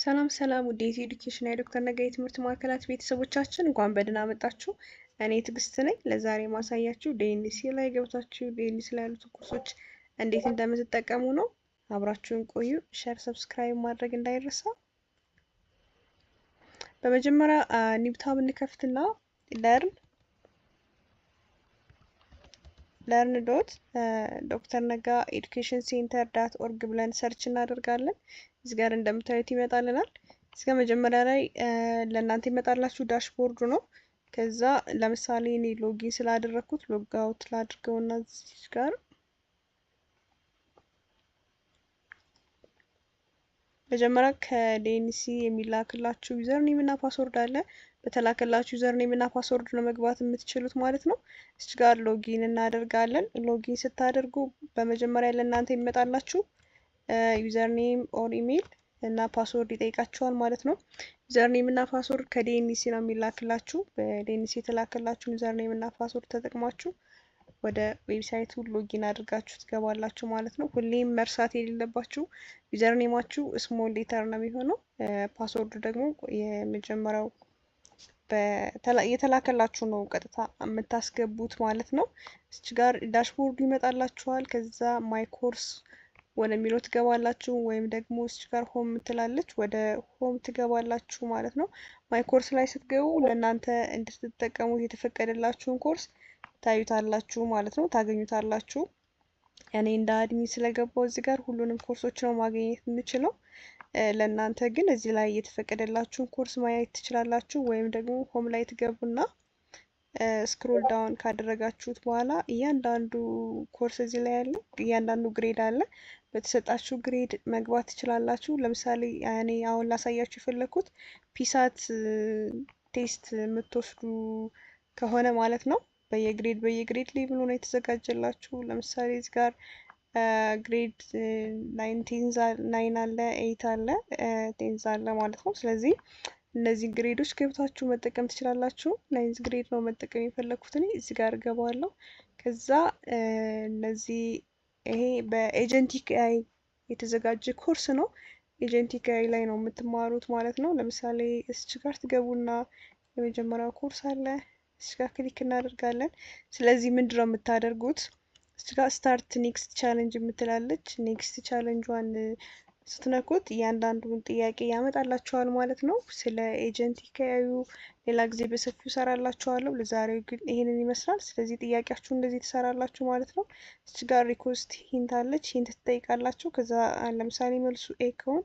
ሰላም ሰላም ውድ የኢትዮ ኤዱኬሽን የዶክተር ነጋይ ትምህርት ማዕከላት ቤተሰቦቻችን እንኳን በደህና መጣችሁ። እኔ ትዕግስት ነኝ። ለዛሬ ማሳያችሁ ዲኤንሲ ላይ ገብታችሁ ዲኤንሲ ላይ ያሉት ኮርሶች እንዴት እንደምትጠቀሙ ነው። አብራችሁን ቆዩ። ሼር፣ ሰብስክራይብ ማድረግ እንዳይረሳ። በመጀመሪያ ኒብታብ እንከፍትና ለርን ዶት ዶክተር ነጋ ኤዱኬሽን ሴንተር ዳት ኦርግ ብለን ሰርች እናደርጋለን። እዚህ ጋር እንደምታዩት ይመጣልናል። እስከ መጀመሪያ ላይ ለእናንተ ይመጣላችሁ ዳሽቦርዱ ነው። ከዛ ለምሳሌ እኔ ሎጊን ስላደረኩት ሎግ አውት ላድርገውና እዚህ ጋር መጀመሪያ ከዲኤንሲ የሚላክላችሁ ዩዘር ኔም እና ፓስወርድ አለ። በተላከላችሁ ዩዘር ኔም እና ፓስወርድ ነው መግባት የምትችሉት ማለት ነው። እዚህ ጋር ሎጊን እናደርጋለን። ሎጊን ስታደርጉ በመጀመሪያ ለእናንተ ይመጣላችሁ ዩዘር ኔም ኦር ኢሜል እና ፓስወርድ ይጠይቃችኋል ማለት ነው። ዩዘር ኔም እና ፓስወርድ ከዲኤንሲ ነው የሚላክላችሁ። በዲኤንሲ የተላከላችሁ ዩዘር ኔም እና ፓስወርድ ተጠቅማችሁ ወደ ዌብሳይቱ ሎጊን አድርጋችሁ ትገባላችሁ ማለት ነው። ሁሌም መርሳት የሌለባችሁ ዩዘር ኔማችሁ ስሞል ሌተር ነው የሚሆነው። ፓስወርዱ ደግሞ የመጀመሪያው የተላከላችሁ ነው ቀጥታ የምታስገቡት ማለት ነው። እዚህ ጋር ዳሽቦርዱ ይመጣላችኋል። ከዛ ማይ ኮርስ ወደሚለው ትገባላችሁ ወይም ደግሞ እዚህ ጋር ሆም ትላለች ወደ ሆም ትገባላችሁ ማለት ነው። ማይ ኮርስ ላይ ስትገቡ ለእናንተ እንድትጠቀሙት የተፈቀደላችሁን ኮርስ ታዩታላችሁ ማለት ነው፣ ታገኙታላችሁ። እኔ እንደ አድሚን ስለገባው እዚህ ጋር ሁሉንም ኮርሶች ነው ማግኘት የምችለው። ለእናንተ ግን እዚህ ላይ የተፈቀደላችሁን ኮርስ ማየት ትችላላችሁ። ወይም ደግሞ ሆም ላይ ትገቡና ስክሮል ዳውን ካደረጋችሁት በኋላ እያንዳንዱ ኮርስ እዚህ ላይ ያለ እያንዳንዱ ግሬድ አለ። በተሰጣችሁ ግሬድ መግባት ትችላላችሁ። ለምሳሌ እኔ አሁን ላሳያችሁ የፈለኩት ፒሳት ቴስት የምትወስዱ ከሆነ ማለት ነው በየግሬድ ሌቭሉ ነው የተዘጋጀላችሁ። ለምሳሌ እዚህ ጋር ግሬድ 9 አለ፣ 8 አለ፣ 10 አለ ማለት ነው። ስለዚህ እነዚህ ግሬዶች ገብታችሁ መጠቀም ትችላላችሁ። 9 ግሬድ ነው መጠቀም የፈለኩት እኔ። እዚህ ጋር እገባለሁ። ከዛ እነዚህ ይሄ በኤጀንቲክ ኤአይ የተዘጋጀ ኮርስ ነው። ኤጀንቲክ ኤአይ ላይ ነው የምትማሩት ማለት ነው። ለምሳሌ እዚህ ጋር ትገቡና የመጀመሪያው ኮርስ አለ። እዚህ ጋር ክሊክ እናደርጋለን። ስለዚህ ምንድነው የምታደርጉት? እዚህ ጋር ስታርት ኔክስት ቻሌንጅ የምትላለች። ኔክስት ቻሌንጇን ስትነኩት እያንዳንዱን ጥያቄ ያመጣላችኋል ማለት ነው። ስለ ኤጀንቲክ ኤአይ ሌላ ጊዜ በሰፊው ሰራላችኋለሁ። ለዛሬው ግን ይሄንን ይመስላል። ስለዚህ ጥያቄያችሁ እንደዚህ ትሰራላችሁ ማለት ነው። እዚህ ጋር ሪኮስት ሂንት አለች። ሂንት ትጠይቃላችሁ። ከዛ ለምሳሌ መልሱ ኤ ከሆነ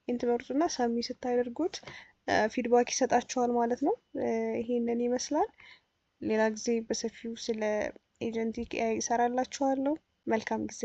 ሂንት መርጡና ሳሚ ስታደርጉት ፊድባክ ይሰጣችኋል ማለት ነው። ይሄንን ይመስላል። ሌላ ጊዜ በሰፊው ስለ ኤጀንቲክ ኤአይ እሰራላችኋለሁ። መልካም ጊዜ።